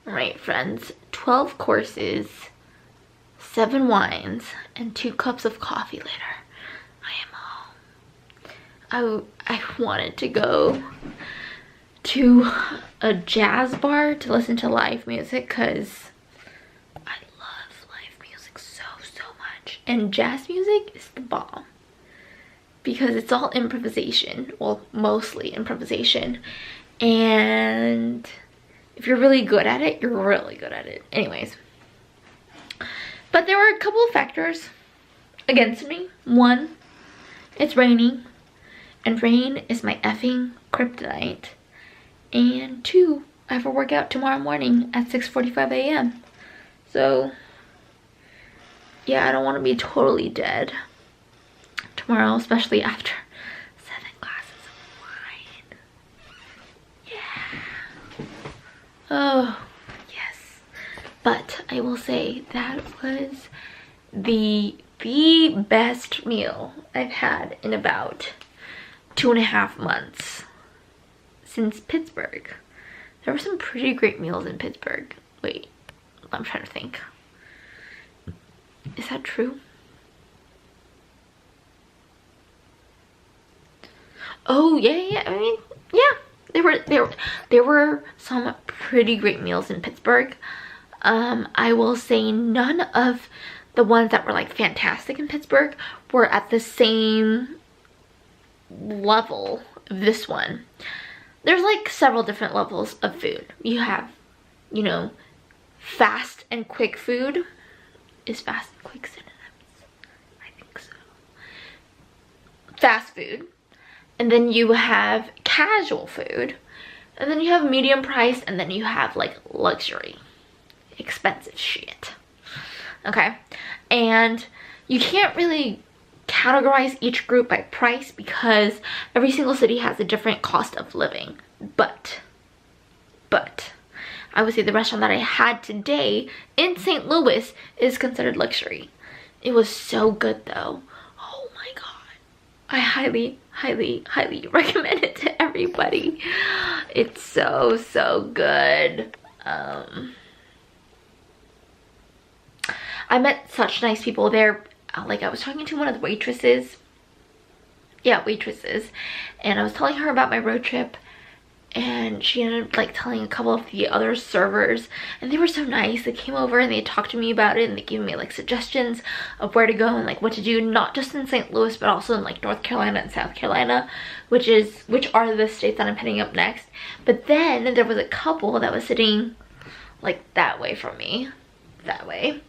Alright friends, 12 courses, 7 wines, and 2 cups of coffee later. I am home. I wanted to go to a jazz bar to listen to live music because I love live music so much. And jazz music is the bomb because it's all improvisation. Well, mostly improvisation. And if you're really good at it, you're really good at it. Anyways. But there were a couple of factors against me. One, it's raining. And rain is my effing kryptonite. And 2, I have a workout tomorrow morning at 6:45 a.m. So, yeah, I don't want to be totally dead tomorrow, especially after 7 glasses of wine. Yeah. Oh, yes. But I will say that was the best meal I've had in about 2.5 months since Pittsburgh. There were some pretty great meals in Pittsburgh. Wait, I'm trying to think. Is that true? Oh yeah. I mean, yeah. There were some pretty great meals in Pittsburgh. I will say none of the ones that were like fantastic in Pittsburgh were at the same level of this one. There's like several different levels of food. You have, you know, fast and quick food. Is fast and quick synonyms? I think so. Fast food. And then you have casual food. And then you have medium priced, and then you have like luxury. Expensive shit. Okay? And you can't really categorize each group by price because every single city has a different cost of living. But I would say the restaurant that I had today in St. Louis is considered luxury. It was so good though. Oh my god. I highly recommend it to everybody. It's so good. I met such nice people there. Like, I was talking to one of the waitresses. Yeah, waitresses. And I was telling her about my road trip. And she ended up like telling a couple of the other servers. And they were so nice. They came over and they talked to me about it. And they gave me like suggestions of where to go and like what to do. Not just in St. Louis, but also in like North Carolina and South Carolina. Which are the states that I'm heading up next. But then there was a couple that was sitting like that way from me. That way,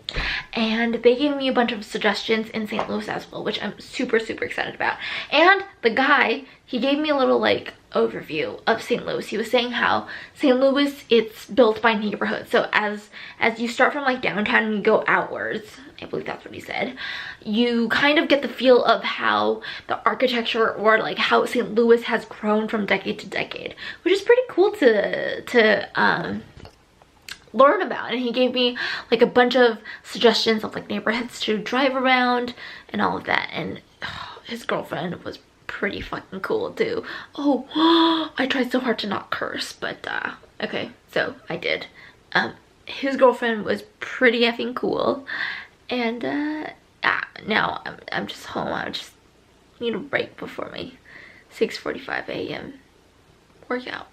and they gave me a bunch of suggestions in St. Louis as well, which I'm super excited about. And the guy, he gave me a little like overview of St. Louis. He was saying how St. Louis, it's built by neighborhoods. So as you start from like downtown and you go outwards, I believe that's what he said, you kind of get the feel of how the architecture or like how St. Louis has grown from decade to decade, which is pretty cool to learn about. And he gave me like a bunch of suggestions of like neighborhoods to drive around and all of that. And his girlfriend was pretty fucking cool too. Oh, I tried so hard to not curse, but okay, so I did. His girlfriend was pretty effing cool. And now I'm just home. I just need a break before my 6:45 a.m. workout.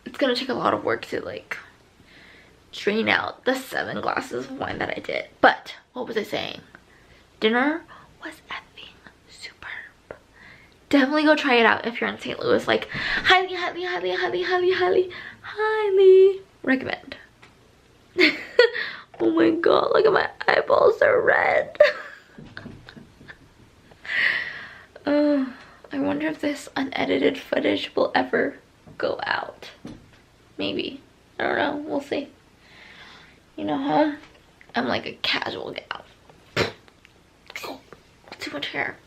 It's gonna take a lot of work to like drain out the 7 glasses of wine that I did. But what was I saying? Dinner was effing superb. Definitely go try it out if you're in St. Louis. Like highly recommend. Oh my god, look at my eyeballs, are red. I wonder if this unedited footage will ever go out. Maybe. I don't know. We'll see. You know how I'm like a casual gal. Too much hair.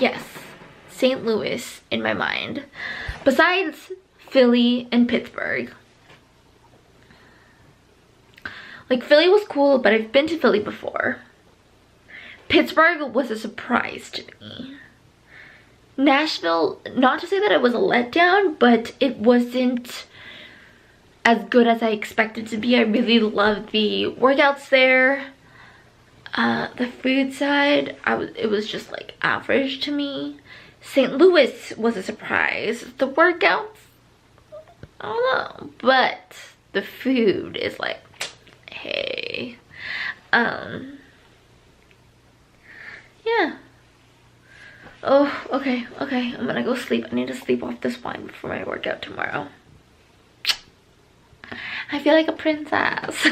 Yes. St. Louis in my mind. Besides Philly and Pittsburgh. Like, Philly was cool, but I've been to Philly before. Pittsburgh was a surprise to me. Nashville, not to say that it was a letdown, but it wasn't as good as I expected to be. I really loved the workouts there. The food side, it was just like average to me. St. Louis was a surprise. The workouts, I don't know, but the food is like, hey. Yeah. Oh, okay, I'm gonna go sleep. I need to sleep off this wine before my workout tomorrow. I feel like a princess.